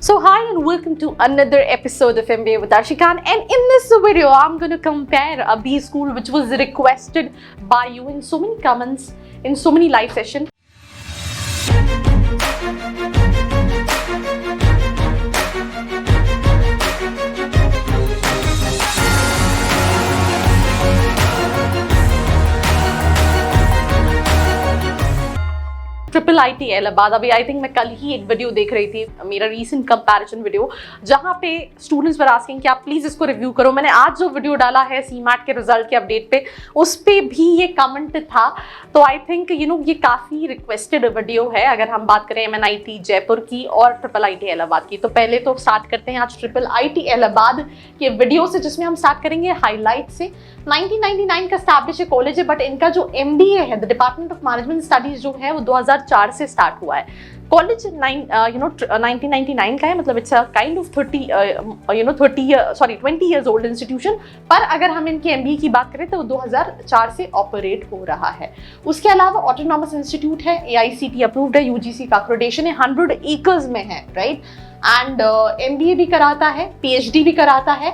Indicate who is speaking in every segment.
Speaker 1: So hi and welcome to another episode of MBA with Arshikan, and in this video I'm going to compare a B school which was requested by you in so many comments, in so many live sessions. Triple IT Allahabad. अभी I think मैं कल ही एक video देख रही थी, मेरा recent comparison video, जहां पे स्टूडेंट्स वर आस्किंग कि आप प्लीज इसको रिव्यू करो। मैंने आज जो वीडियो डाला है सीमैट के रिजल्ट के अपडेट पे, उस पे भी ये कमेंट था। तो आई थिंक ये काफी रिक्वेस्टेड वीडियो है अगर हम बात करें MNIT जयपुर की और ट्रिपल आईटी इलाहाबाद की। तो पहले तो स्टार्ट करते हैं आज ट्रिपल आईटी इलाहाबाद के वीडियो से, जिसमें हम स्टार्ट करेंगे हाईलाइट से। 1999 का एस्टैब्लिश कॉलेज है, बट इनका जो MBA है, the department of management studies जो है, वो 2004 से स्टार्ट हुआ है। कॉलेज 1999 का है, मतलब it's kind of 20 years old institution. पर अगर हम इनके MBA की बात करें तो 2004 से ऑपरेट हो रहा है। उसके अलावा ऑटोनॉमस इंस्टीट्यूट है, AICTE अप्रूव्ड है, UGC का एक्रेडिटेशन है, 100 एकर्स में है, राइट। एंड MBA भी कराता है, PhD भी कराता है।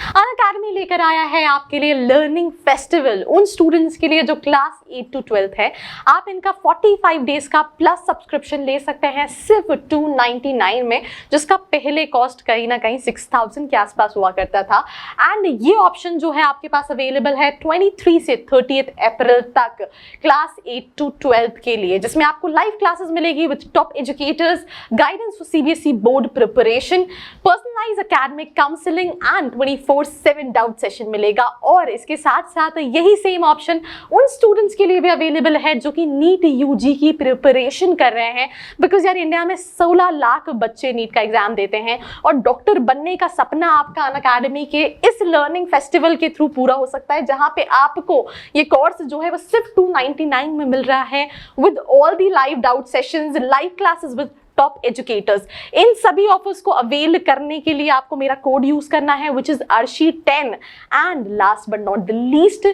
Speaker 1: अनअकैडमी लेकर आया है आपके लिए लर्निंग फेस्टिवल, उन स्टूडेंट्स के लिए जो क्लास 8 to 12 है। आप इनका 45 डेज का प्लस सब्सक्रिप्शन ले सकते हैं सिर्फ 299 में, जिसका पहले कॉस्ट कहीं ना कहीं 6000 के आसपास हुआ करता था। एंड ये ऑप्शन जो है आपके पास अवेलेबल है 23 से 30 अप्रैल तक क्लास 8 to 12 के लिए, जिसमें आपको लाइव क्लासेस मिलेगी with top educators, guidance for CBSE board preparation, personalised academic counselling and 24/7 doubt session मिलेगा। और इसके साथ साथ यही सेम ऑप्शन उन स्टूडेंट्स के लिए भी अवेलेबल है जो कि नीट UG की प्रिपरेशन कर रहे हैं। बिकॉज यार इंडिया में 16 लाख बच्चे नीट का एग्जाम देते हैं, और डॉक्टर बनने का सपना आपका अनअकैडमी के इस लर्निंग फेस्टिवल के थ्रू पूरा हो सकता है, जहां पे आपको ये कोर्स जो है वो सिर्फ 299 में मिल रहा है, with all the live doubt sessions, live classes with top educators. इन सभी ऑफर्स को अवेल करने के लिए आपको मेरा कोड यूज करना है, which is ARSHI10। And last but not the least,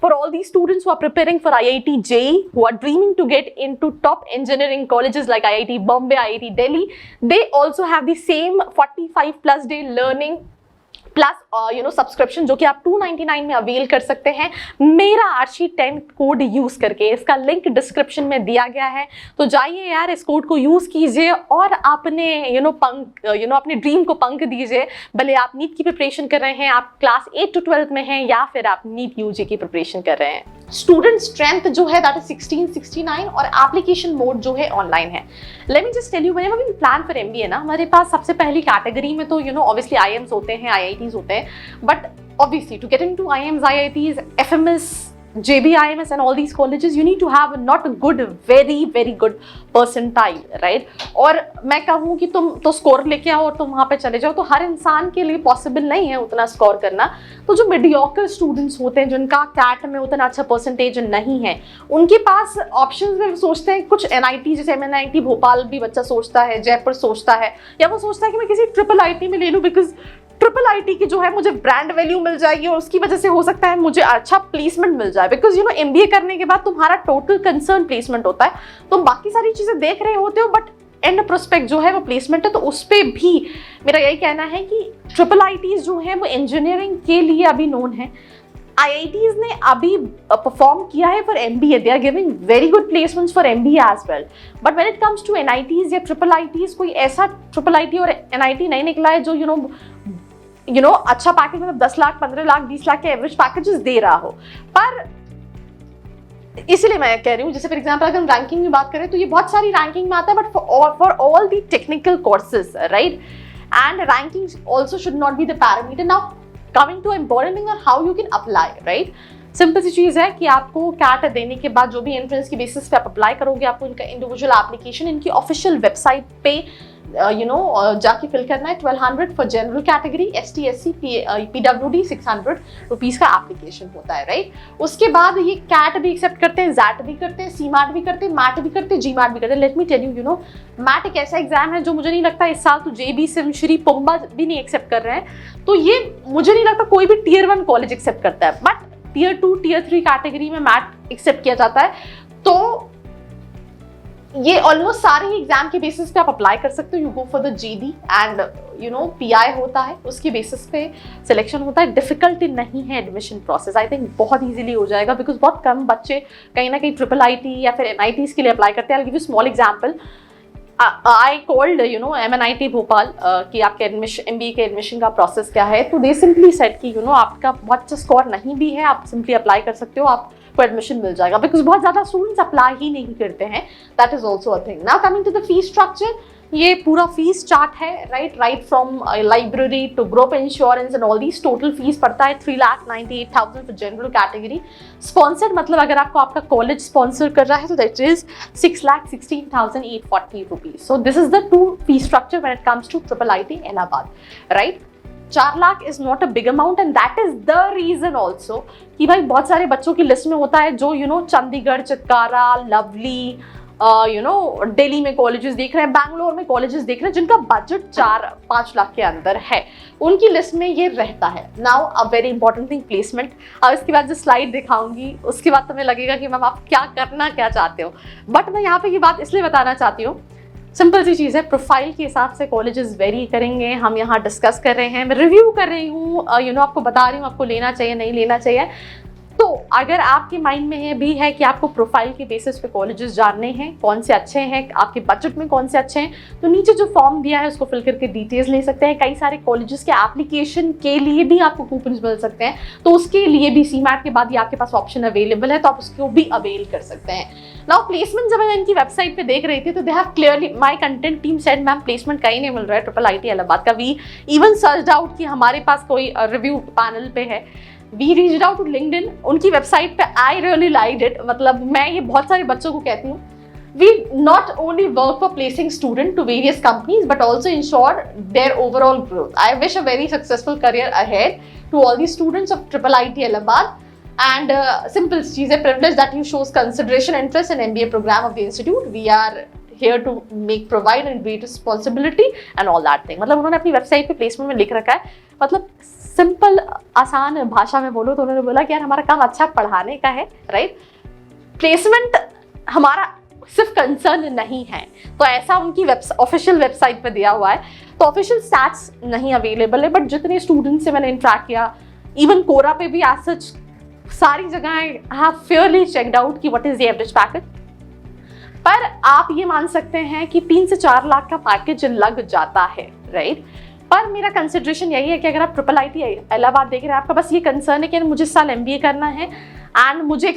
Speaker 1: for all these students who are preparing for IIT JEE, who are dreaming to get into top engineering colleges like IIT Bombay, IIT Delhi, they also have the same 45+ day learning plus subscription, जो कि आप 299 में avail कर सकते हैं मेरा ARSHI10 code use करके। इसका लिंक डिस्क्रिप्शन में दिया गया है, तो जाइए यार इस कोड को यूज कीजिए और अपने अपने ड्रीम को पंख दीजिए। भले आप नीट की प्रिपरेशन कर रहे हैं, आप क्लास 8 to 12 में हैं, या फिर आप नीट UG की प्रिपरेशन कर रहे हैं। स्टूडेंट स्ट्रेंथ जो है दैट इज 1669, और एप्लीकेशन मोड जो है ऑनलाइन है। Let me just tell you, whenever we plan for MBA ना, हमारे पास सबसे पहली कैटेगरी में तो ऑब्वियसली IIMs होते हैं, IITs होते हैं, but obviously to get into IIMs, IITs, FMS, JBIMS and all these colleges, you need to have not a good, very good percentile, right? और मैं कहूँ कि तुम तो स्कोर लेके आओ और तुम वहाँ पे चले जाओ, तो हर इंसान के लिए पॉसिबल नहीं है उतना स्कोर करना। तो जो मीडियोकर स्टूडेंट्स होते हैं, जिनका कैट में उतना अच्छा परसेंटेज नहीं है, उनके पास ऑप्शंस में सोचते हैं कुछ NIT, जैसे MNIT भोपाल भी बच्चा सोचता है, जयपुर सोचता है, या वो सोचता है कि मैं किसी ट्रिपल IT में ले लूँ, बिकॉज ट्रिपल IT की जो है मुझे ब्रांड वैल्यू मिल जाएगी, और उसकी वजह से हो सकता है मुझे अच्छा प्लेसमेंट मिल जाए। बिकॉज MBA करने के बाद तुम्हारा टोटल कंसर्न प्लेसमेंट होता है, तुम बाकी सारी चीजें देख रहे होते हो, बट एंड प्रोस्पेक्ट जो है वो प्लेसमेंट है। तो उस पर भी मेरा यही कहना है कि ट्रिपल ITs जो है वो इंजीनियरिंग के लिए अभी नोन है। IITs ने अभी परफॉर्म किया है for MBA, they are giving very good placements for MBA as well, but when it comes to NITs या ट्रिपल ITs, कोई ऐसा ट्रिपल IT और NIT नहीं निकला है जो अच्छा पैकेज, मतलब 10 लाख, 15 लाख, 20 लाख के एवरेज पैकेजेस दे रहा हो। पर इसीलिए मैं कह रही हूँ, जैसे फॉर एग्जांपल अगर हम रैंकिंग में बात करें तो ये बहुत सारी रैंकिंग में आता है, but for all the technical courses, right. And ranking also should not be the parameter. Now coming to important thing on how you can apply, right. Simple सी चीज़ है कि आपको कैट देने के बाद जो भी एंट्रेंस की बेसिस पे आप अप्लाई करोगे, आपको इनका इंडिविजुअल एप्लीकेशन इनकी ऑफिशियल वेबसाइट पे जाके फिल करना है। 1200 for general category, ST SC PWD 600 rupees का एप्लीकेशन होता है, राइट। उसके बाद ये कैट भी एक्सेप्ट करते हैं, जैट भी करते हैं, CMAT भी करते हैं, मैट भी करते हैं, GMAT भी करते हैं। Let me tell you, MAT एक ऐसा एग्जाम है जो मुझे नहीं लगता इस साल तो JB, सिमश्री, पुम्बा भी नहीं एक्सेप्ट कर रहे हैं। तो ये मुझे नहीं लगता कोई भी Tier 1 कॉलेज एक्सेप्ट करता है, बट Tier 2, Tier 3 कैटेगरी में मैट एक्सेप्ट किया जाता है। तो ये ऑलमोस्ट सारे ही एग्जाम के बेसिस पे आप अप्लाई कर सकते हो। You go for the GD and pi होता है, उसके बेसिस पे सिलेक्शन होता है। डिफिकल्टी नहीं है एडमिशन प्रोसेस, आई थिंक बहुत इजीली हो जाएगा, बिकॉज बहुत कम बच्चे कहीं ना कहीं ट्रिपल आईटी या फिर एनआईटीज के लिए अप्लाई करते हैं। I give you small example. I called MNIT Bhopal कि आपके एडमिशन MBA के एडमिशन का प्रोसेस क्या है, तो दे सिंपली सेड कि आपका बहुत अच्छा स्कोर नहीं भी है, आप सिंपली अप्लाई कर सकते हो, आपको एडमिशन मिल जाएगा, बिकॉज बहुत ज़्यादा स्टूडेंट्स अप्लाई ही नहीं करते हैं। That is also a thing. Now coming to the fees structure, ये पूरा फीस चार्ट है, right from library to group insurance and all these. Total fees पड़ता है 3,98,000 फॉर जनरल कैटेगरी। स्पॉन्सर्ड मतलब अगर आपको आपका कॉलेज स्पॉन्सर कर रहा है तो that is 6,16,840 rupees. So this is the two fee structure when it comes to triple IT Allahabad, right. 4 lakh is not a big amount and that is the reason also कि भाई बहुत सारे बच्चों की लिस्ट में होता है जो चंडीगढ़, चित्कारा, लवली, दिल्ली में कॉलेजेस देख रहे हैं, बैंगलोर में कॉलेजेस देख रहे हैं, जिनका बजट 4-5 लाख के अंदर है, उनकी लिस्ट में ये रहता है। Now a very important thing, placement. अब इसके बाद जो स्लाइड दिखाऊंगी उसके बाद तुम्हें लगेगा कि मैम आप क्या चाहते हो, बट मैं यहाँ पे ये बात इसलिए बताना चाहती हूँ, सिंपल सी चीज़ है, प्रोफाइल के हिसाब से कॉलेजेस वेरी करेंगे। हम यहाँ डिस्कस कर रहे हैं, मैं रिव्यू कर रही हूँ, आपको बता रही हूँ आपको लेना चाहिए नहीं लेना चाहिए। तो अगर आपके माइंड में भी है कि आपको प्रोफाइल के बेसिस पे कॉलेजेस जानने हैं, कौन से अच्छे हैं, आपके बजट में कौन से अच्छे हैं, तो नीचे जो फॉर्म दिया है उसको फिल करके डिटेल्स ले सकते हैं। कई सारे कॉलेजेस के एप्लीकेशन के लिए भी आपको कूपन्स मिल सकते हैं, तो उसके लिए भी CMAT के बाद ये आपके पास ऑप्शन अवेलेबल है, तो आप उसको भी अवेल कर सकते हैं। नाउ प्लेसमेंट जब मैं इनकी वेबसाइट पे देख रही थी तो they have clearly, my content team said ma'am placement कहीं नहीं मिल रहा है ट्रिपल आईटी इलाहाबाद का। वी इवन सर्च्ड आउट कि हमारे पास कोई रिव्यू पैनल पे है, we reached out to LinkedIn, उनकी वेबसाइट पे आई रियली लाइक्ड इट। मतलब मैं ये बहुत सारे बच्चों को कहती हूँ, we not only work for placing student to various companies but also ensure their overall growth. I wish a very successful career ahead to all the students of Triple IT Allahabad. And simple चीज़ है, privilege that you shows consideration interest in MBA program of the institute. We are here to make provide and great responsibility and all that thing. मतलब उन्होंने अपनी website पे placement में लिख रखा है, मतलब सिंपल आसान भाषा में बोलो तो उन्होंने बोला कि यार हमारा काम अच्छा पढ़ाने का है, राइट। प्लेसमेंट हमारा सिर्फ कंसर्न नहीं है, तो ऐसा उनकी ऑफिशियल वेबसाइट पे दिया हुआ है। तो ऑफिशियल स्टैट्स नहीं अवेलेबल है, बट जितने स्टूडेंट से मैंने इंटरेक्ट किया, इवन कोरा पे भी एज सच सारी जगह I have fairly checked out कि what is the average package. पर आप ये मान सकते हैं कि 3 से 4 लाख का पैकेज लग जाता है, राइट। पर मेरा कंसिडरेशन यही है कि अगर आप ट्रिपल आईटी इलाहाबाद देख रहे हैं, आपका बस ये कंसर्न है कि मुझे इस साल MBA करना है एंड मुझे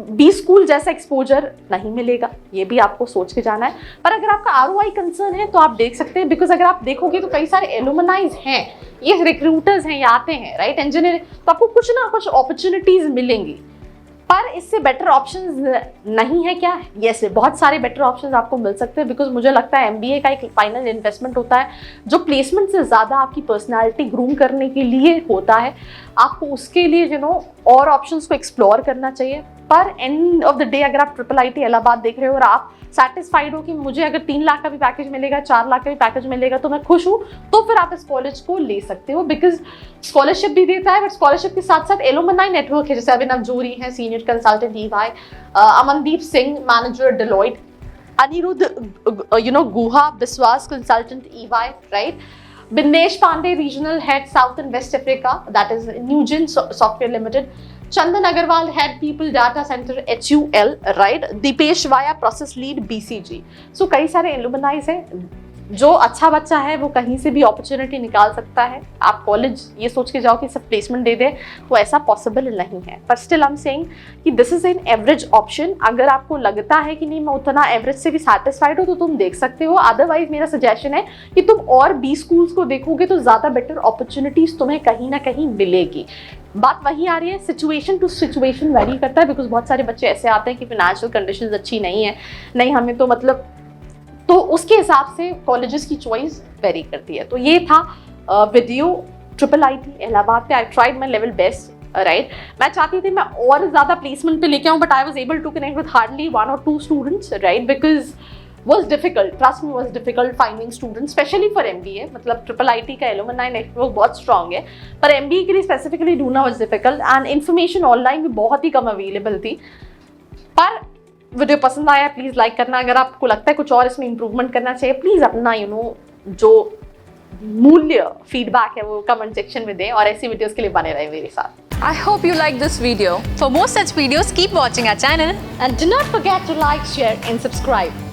Speaker 1: बी स्कूल जैसा एक्सपोजर नहीं मिलेगा, ये भी आपको सोच के जाना है। पर अगर आपका ROI कंसर्न है तो आप देख सकते हैं, बिकॉज अगर आप देखोगे तो कई सारे एलुमनाइज हैं, ये रिक्रूटर्स हैं, ये आते हैं, राइट, इंजीनियर, तो आपको कुछ ना कुछ अपॉर्चुनिटीज मिलेंगी। पर इससे बेटर ऑप्शंस नहीं है क्या? यस, बहुत सारे बेटर ऑप्शंस आपको मिल सकते हैं, बिकॉज मुझे लगता है MBA का एक फाइनल इन्वेस्टमेंट होता है जो प्लेसमेंट से ज़्यादा आपकी पर्सनालिटी ग्रूम करने के लिए होता है। आपको उसके लिए और ऑप्शंस को एक्सप्लोर करना चाहिए। पर एंड ऑफ द डे अगर आप ट्रिपल आईटी इलाहाबाद देख रहे हो और आप सेटिस्फाइड हो कि मुझे अगर 3 लाख का भी पैकेज मिलेगा, 4 लाख का भी पैकेज मिलेगा तो मैं खुश हूँ, तो फिर आप इस कॉलेज को ले सकते हो, बिकॉज स्कॉलरशिप भी देता है, बट स्कॉलरशिप के साथ साथ एलुमनाई नेटवर्क है, जैसे अभिनव जोरी है senior consultant EY, Amandeep Singh manager Deloitte, Aniruddha Guha Biswas consultant EY, right, Bindesh Pandey regional head south and west Africa, that is Newgen software limited, Chandan Agarwal head people data centre HUL, right, Deepesh Vaya process lead BCG। So कई सारे एलुमनाइज हैं, जो अच्छा बच्चा है वो कहीं से भी अपॉर्चुनिटी निकाल सकता है। आप कॉलेज ये सोच के जाओ कि सब प्लेसमेंट दे दे, तो ऐसा पॉसिबल नहीं है। पर स्टिल आई एम सेइंग कि this is an average option. अगर आपको लगता है कि नहीं मैं उतना एवरेज से भी सेटिस्फाइड हो तो तुम देख सकते हो, अदरवाइज मेरा सजेशन है कि तुम और B स्कूल्स को देखोगे तो ज़्यादा बेटर अपॉर्चुनिटीज तुम्हें कहीं ना कहीं मिलेगी। बात वही आ रही है, सिचुएशन टू सिचुएशन वेरी करता है, बिकॉज बहुत सारे बच्चे ऐसे आते हैं कि फाइनेंशियल कंडीशंस अच्छी नहीं है, नहीं हमें तो मतलब, तो उसके हिसाब से कॉलेजेस की चॉइस वेरी करती है। तो ये था वीडियो ट्रिपल आईटी इलाहाबाद पे। I tried my level best, right. मैं चाहती थी मैं और ज़्यादा प्लेसमेंट पे लेके आऊँ, but I was able to connect with hardly 1 or 2 students, right, because was difficult, trust me, was difficult finding students, especially for MBA। मतलब ट्रिपल आईटी का एलुमनाई नेटवर्क बहुत स्ट्रॉन्ग है, पर MBA के लिए स्पेसिफिकली ढूंढना was difficult, and information online भी बहुत ही कम अवेलेबल थी। पर वीडियो पसंद आया प्लीज लाइक करना। अगर आपको लगता है कुछ और इसमें इंप्रूवमेंट करना चाहिए, प्लीज अपना जो मूल्य फीडबैक है वो कमेंट सेक्शन में दें, और ऐसी वीडियोस के लिए बने रहे मेरे साथ।
Speaker 2: I hope you like this video. For more such videos, keep watching our channel.
Speaker 1: And do not forget to like, share and subscribe.